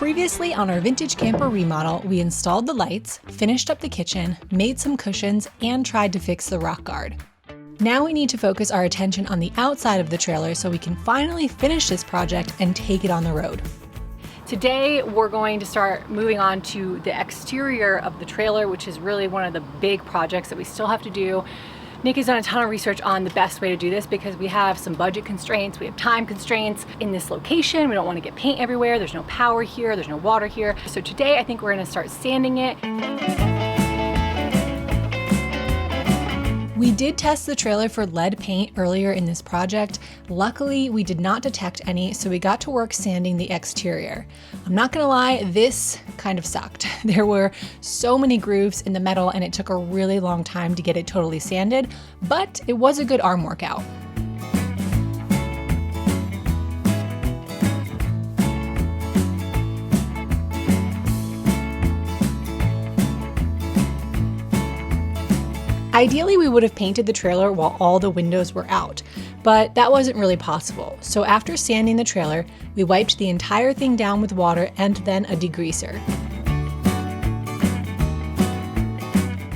Previously on our vintage camper remodel, we installed the lights, finished up the kitchen, made some cushions, and tried to fix the rock guard. Now we need to focus our attention on the outside of the trailer so we can finally finish this project and take it on the road. Today, we're going to start moving on to the exterior of the trailer, which is really one of the big projects that we still have to do. Nick has done a ton of research on the best way to do this because we have some budget constraints, we have time constraints in this location. We don't want to get paint everywhere. There's no power here, there's no water here. So today I think we're going to start sanding it. We did test the trailer for lead paint earlier in this project. Luckily, we did not detect any, so we got to work sanding the exterior. I'm not gonna lie, this kind of sucked. There were so many grooves in the metal and it took a really long time to get it totally sanded, but it was a good arm workout. Ideally, we would have painted the trailer while all the windows were out, but that wasn't really possible. So after sanding the trailer, we wiped the entire thing down with water and then a degreaser.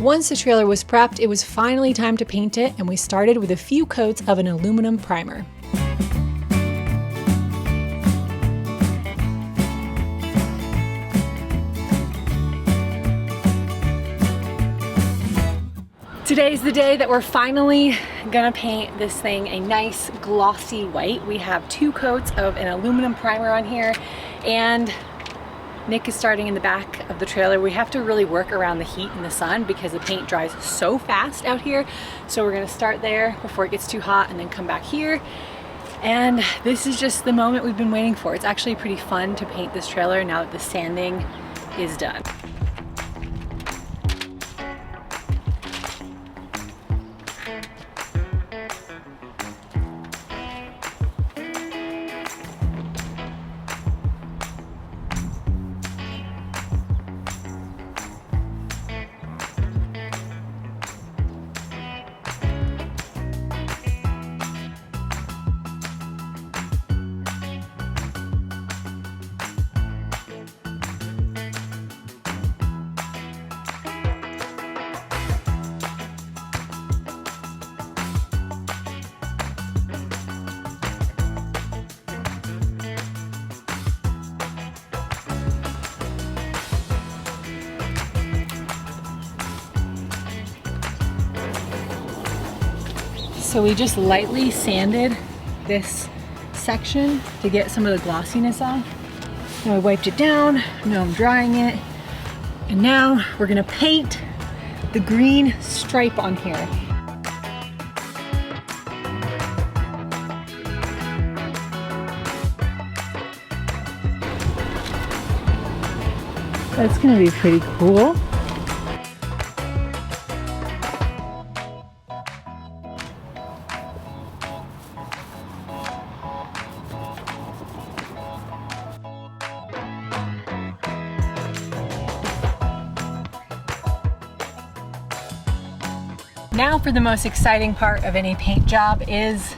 Once the trailer was prepped, it was finally time to paint it, and we started with a few coats of an aluminum primer. Today's the day that we're finally gonna paint this thing a nice glossy white. We have 2 coats of an aluminum primer on here, and Nick is starting in the back of the trailer. We have to really work around the heat and the sun because the paint dries so fast out here. So we're gonna start there before it gets too hot and then come back here. And this is just the moment we've been waiting for. It's actually pretty fun to paint this trailer now that the sanding is done. So we just lightly sanded this section to get some of the glossiness off. Now I wiped it down, now I'm drying it. And now we're gonna paint the green stripe on here. That's gonna be pretty cool. Now for the most exciting part of any paint job is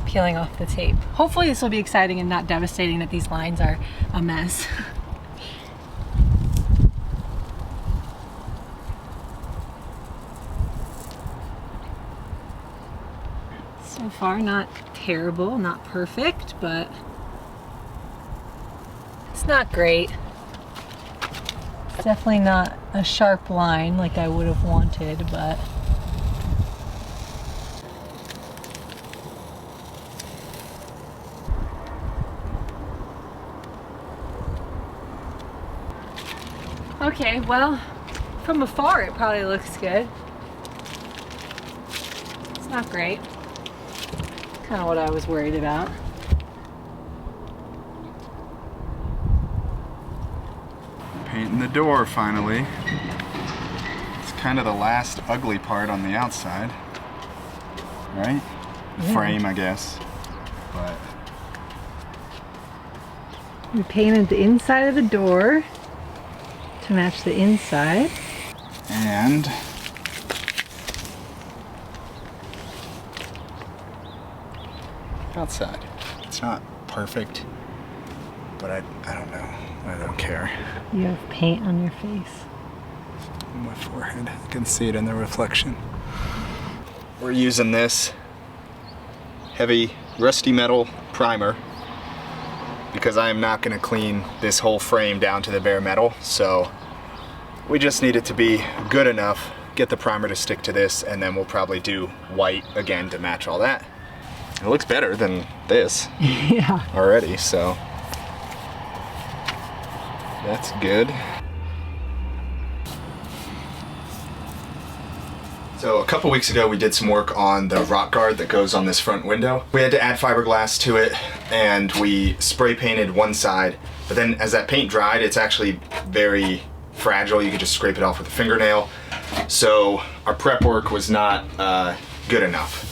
peeling off the tape. Hopefully this will be exciting and not devastating that these lines are a mess. So far not terrible, not perfect, but it's not great. It's definitely not a sharp line like I would have wanted, but okay, well, from afar it probably looks good. It's not great. Kind of what I was worried about. Painting the door finally. It's kind of the last ugly part on the outside, right? The frame, I guess. But we painted the inside of the door to match the inside. And outside. It's not perfect, but I don't know. care. You have paint on your face. On my forehead. I can see it in the reflection. We're using this heavy rusty metal primer because I am not going to clean this whole frame down to the bare metal, so we just need it to be good enough, get the primer to stick to this, and then we'll probably do white again to match all that. It looks better than this Yeah. already, so that's good. So a couple weeks ago we did some work on the rock guard that goes on this front window. We had to add fiberglass to it and we spray painted one side, but then as that paint dried, it's actually very fragile. You could just scrape it off with a fingernail. So our prep work was not good enough.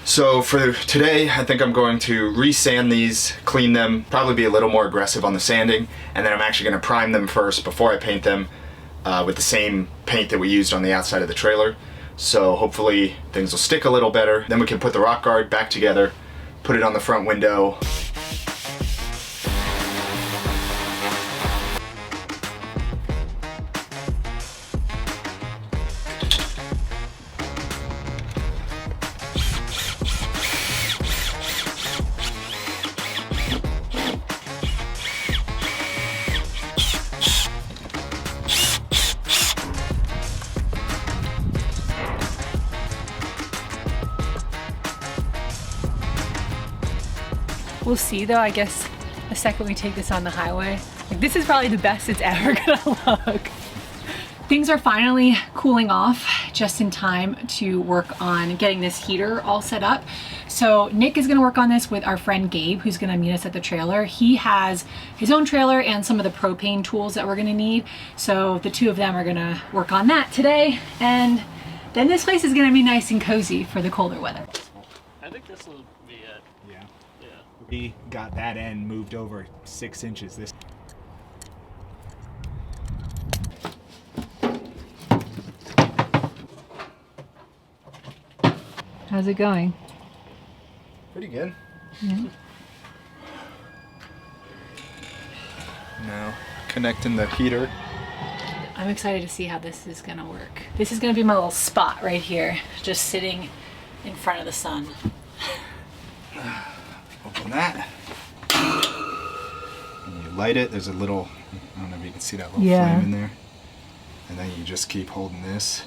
So for today, I think I'm going to re-sand these, clean them, probably be a little more aggressive on the sanding, and then I'm actually going to prime them first before I paint them with the same paint that we used on the outside of the trailer. So hopefully things will stick a little better. Then we can put the rock guard back together, put it on the front window. We'll see though, I guess, the second we take this on the highway. Like, this is probably the best it's ever gonna look. Things are finally cooling off just in time to work on getting this heater all set up. So Nick is gonna work on this with our friend Gabe, who's gonna meet us at the trailer. He has his own trailer and some of the propane tools that we're gonna need. So the two of them are gonna work on that today. And then this place is gonna be nice and cozy for the colder weather. I think this will be it. Yeah. Yeah. We got that end moved over 6 inches. This. How's it going? Pretty good. Yeah. Now connecting the heater. I'm excited to see how this is gonna work. This is gonna be my little spot right here, just sitting in front of the sun. Open that. And you light it. There's a little, I don't know if you can see that little flame in there. And then you just keep holding this.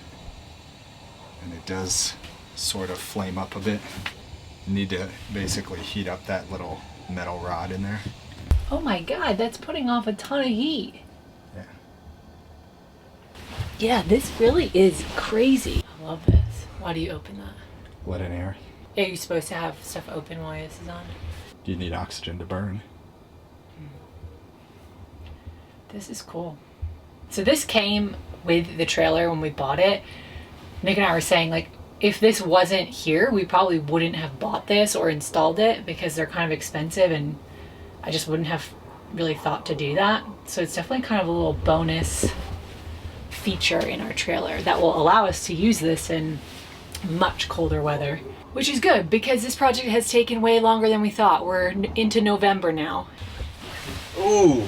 And it does sort of flame up a bit. You need to basically heat up that little metal rod in there. Oh my God, that's putting off a ton of heat. Yeah. Yeah, this really is crazy. I love this. Why do you open that? Let in air. Are you supposed to have stuff open while this is on? You need oxygen to burn. This is cool. So this came with the trailer when we bought it. Nick and I were saying, like, if this wasn't here, we probably wouldn't have bought this or installed it because they're kind of expensive and I just wouldn't have really thought to do that. So it's definitely kind of a little bonus feature in our trailer that will allow us to use this in much colder weather, which is good because this project has taken way longer than we thought. We're into November now. Ooh,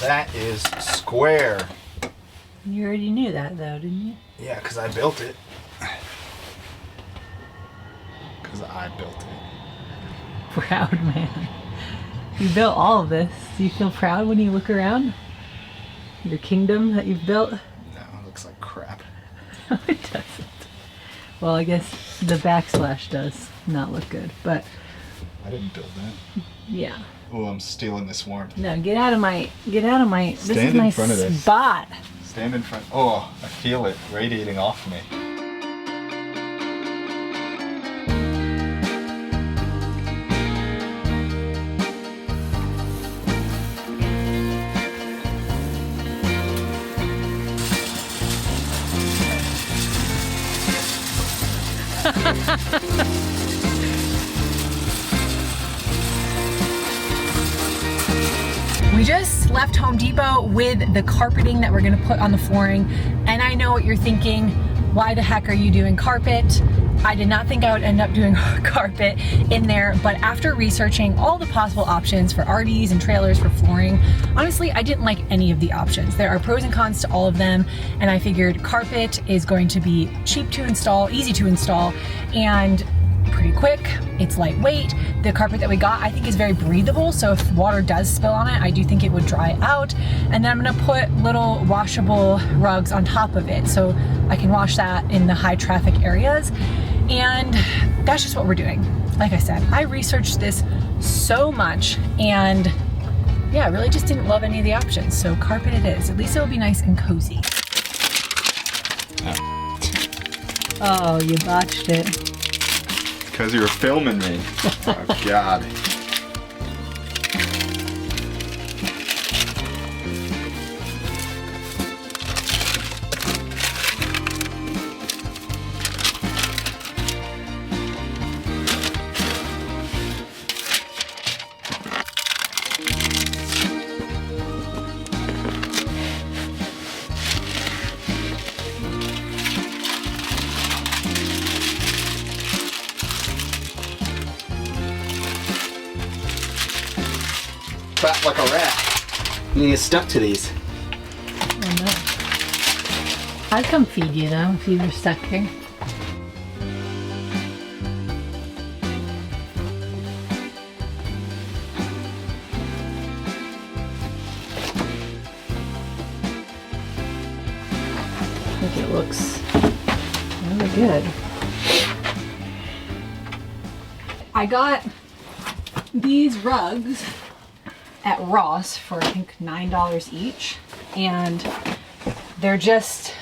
that is square. You already knew that though, didn't you? Yeah, because I built it. Because I built it. Proud man. You built all of this. Do you feel proud when you look around? Your kingdom that you've built? No, it looks like crap. No, it doesn't. Well, I guess the backslash does not look good, but I didn't build that. yeah. Oh, I'm stealing this warmth. No, get out of my, this is Stand my in front of this. spot. Stand in front. Oh, I feel it radiating off me. We just left Home Depot with the carpeting that we're gonna put on the flooring. And I know what you're thinking, why the heck are you doing carpet? I did not think I would end up doing carpet in there, but after researching all the possible options for RVs and trailers for flooring, honestly, I didn't like any of the options. There are pros and cons to all of them, and I figured carpet is going to be cheap to install, easy to install, and pretty quick. It's lightweight. The carpet that we got, I think, is very breathable, so if water does spill on it, I do think it would dry out. And then I'm gonna put little washable rugs on top of it, so I can wash that in the high traffic areas. And that's just what we're doing. Like I said, I researched this so much, and yeah, I really just didn't love any of the options. So carpet it is. At least it'll be nice and cozy. Oh, you botched it. Because you were filming me. Oh, God. Fat like a rat. You get stuck to these. Oh, no. I'd come feed you though if you were stuck here. I think it looks really good. I got these rugs at Ross for I think $9 each, and they're just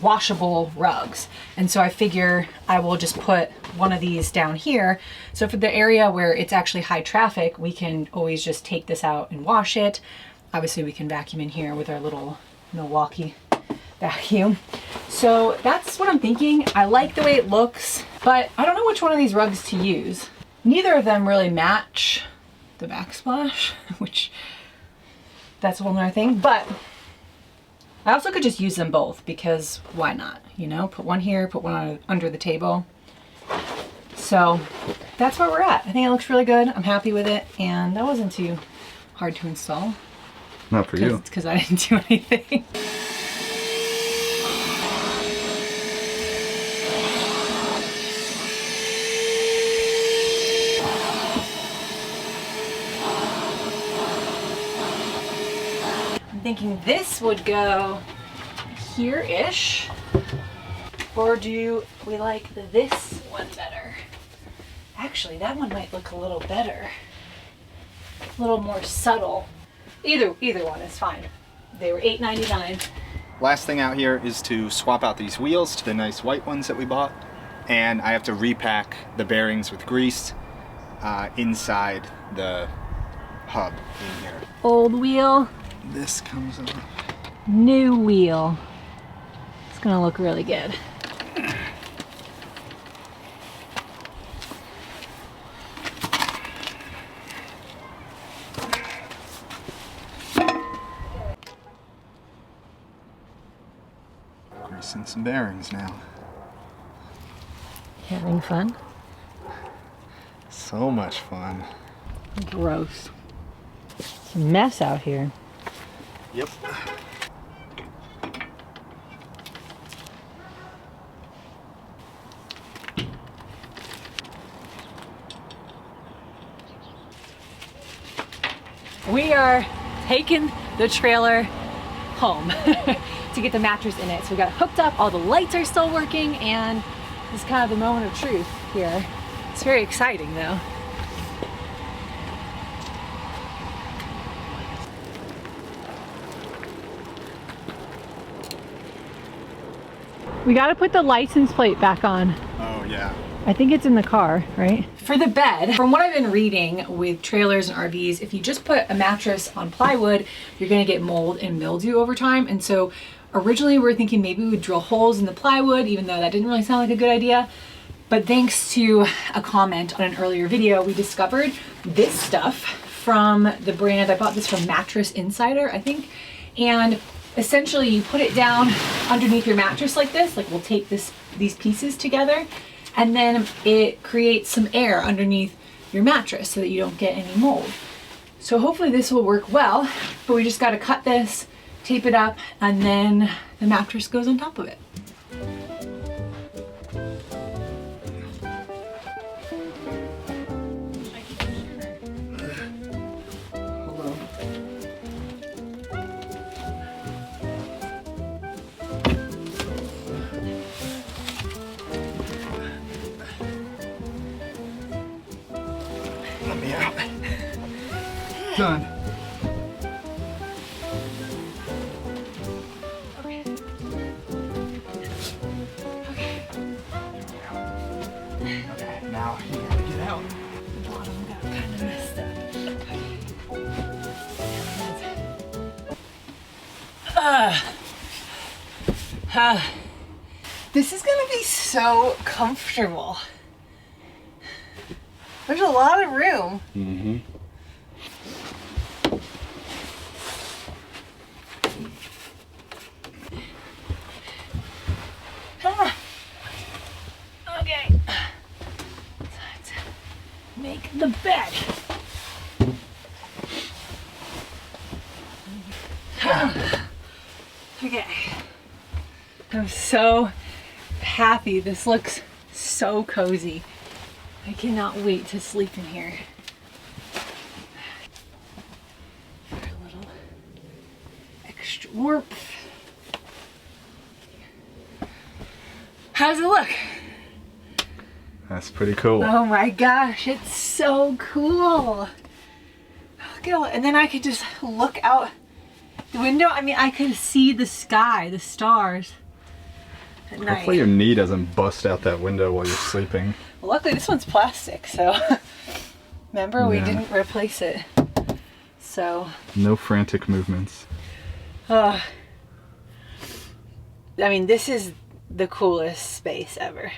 washable rugs. And so I figure I will just put one of these down here. So for the area where it's actually high traffic, we can always just take this out and wash it. Obviously we can vacuum in here with our little Milwaukee vacuum. So that's what I'm thinking. I like the way it looks, but I don't know which one of these rugs to use. Neither of them really match the backsplash, which that's a whole nother thing, but I also could just use them both because why not, you know, put one here, put one on, under the table. So that's where we're at. I think it looks really good. I'm happy with it, and that wasn't too hard to install. Not for you. Because I didn't do anything. Thinking this would go here-ish, or do we like this one better? Actually, that one might look a little better, a little more subtle. Either one is fine. They were $8.99. Last thing out here is to swap out these wheels to the nice white ones that we bought, and I have to repack the bearings with grease inside the hub in here. Old wheel, This comes off. new wheel. It's gonna look really good. Greasing some bearings now. Having fun? So much fun. Gross. It's a mess out here. Yep. We are taking the trailer home to get the mattress in it. So we got it hooked up, all the lights are still working, and this is kind of the moment of truth here. It's very exciting though. We got to put the license plate back on. Oh yeah. I think it's in the car, right? For the bed, from what I've been reading with trailers and RVs, if you just put a mattress on plywood, you're gonna get mold and mildew over time. And so originally we were thinking maybe we would drill holes in the plywood, even though that didn't really sound like a good idea. But thanks to a comment on an earlier video, we discovered this stuff from the brand, I bought this from Mattress Insider, I think. And essentially you put it down underneath your mattress like this, like we'll tape these pieces together, and then it creates some air underneath your mattress so that you don't get any mold. So hopefully this will work well, but we just got to cut this, tape it up, and then the mattress goes on top of it. Let me out. Done. Okay, now you gotta get out. The bottom got kind of messed up. This is gonna be so comfortable. There's a lot of room. Mm-hmm. Okay. Let's make the bed. Okay. I'm so happy. This looks so cozy. I cannot wait to sleep in here. For a little extra warmth. How's it look? That's pretty cool. Oh my gosh, it's so cool. Look at all, and then I could just look out the window. I mean, I could see the sky, the stars at night. Hopefully your knee doesn't bust out that window while you're sleeping. Well, luckily this one's plastic, so remember we Yeah. didn't replace it. So, No frantic movements. I mean, this is the coolest space ever.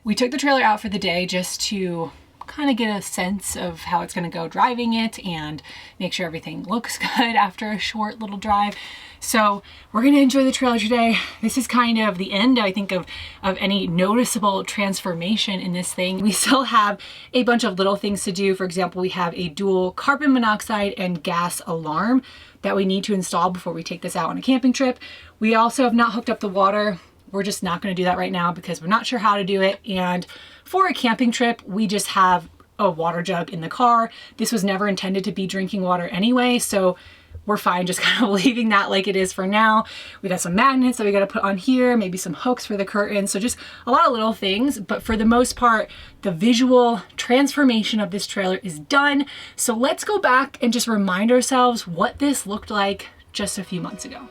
We took the trailer out for the day just to kind of get a sense of how it's going to go driving it and make sure everything looks good after a short little drive. So we're going to enjoy the trailer today. This is kind of the end, I think, of any noticeable transformation in this thing. We still have a bunch of little things to do. For example, we have a dual carbon monoxide and gas alarm that we need to install before we take this out on a camping trip. We also have not hooked up the water. We're just not going to do that right now because we're not sure how to do it. And for a camping trip, we just have a water jug in the car. This was never intended to be drinking water anyway, so we're fine just kind of leaving that like it is for now. We got some magnets that we got to put on here, maybe some hooks for the curtains. So just a lot of little things, but for the most part, the visual transformation of this trailer is done. So let's go back and just remind ourselves what this looked like just a few months ago.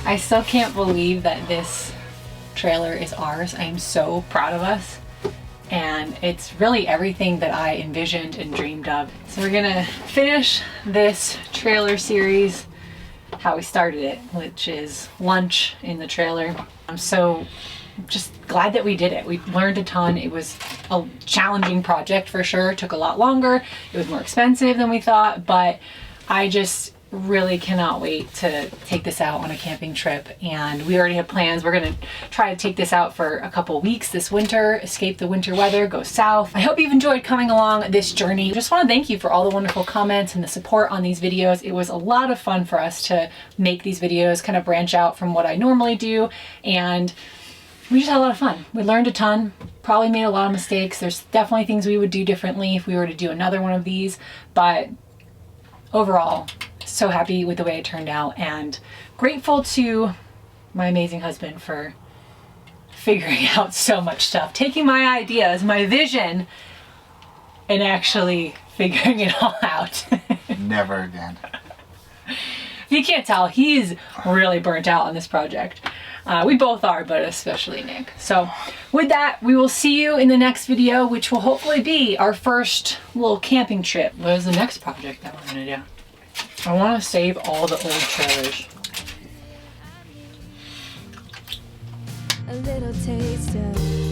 I still can't believe that this trailer is ours. I am so proud of us. And it's really everything that I envisioned and dreamed of. So we're gonna finish this trailer series how we started it, which is lunch in the trailer. I'm so just glad that we did it. We learned a ton. It was a challenging project for sure. It took a lot longer. It was more expensive than we thought, but I just really cannot wait to take this out on a camping trip. And we already have plans. We're gonna try to take this out for a couple weeks this winter, escape the winter weather, go south. I hope you've enjoyed coming along this journey. Just want to thank you for all the wonderful comments and the support on these videos. It was a lot of fun for us to make these videos, kind of branch out from what I normally do, and we just had a lot of fun. We learned a ton, probably made a lot of mistakes. There's definitely things we would do differently if we were to do another one of these, but overall, so happy with the way it turned out and grateful to my amazing husband for figuring out so much stuff, taking my ideas, my vision, and actually figuring it all out. Never again. You can't tell, he's really burnt out on this project. We both are, but especially Nick. So with that, we will see you in the next video, which will hopefully be our first little camping trip. What is the next project that we're gonna do? I want to save all the old trailers. A little taste of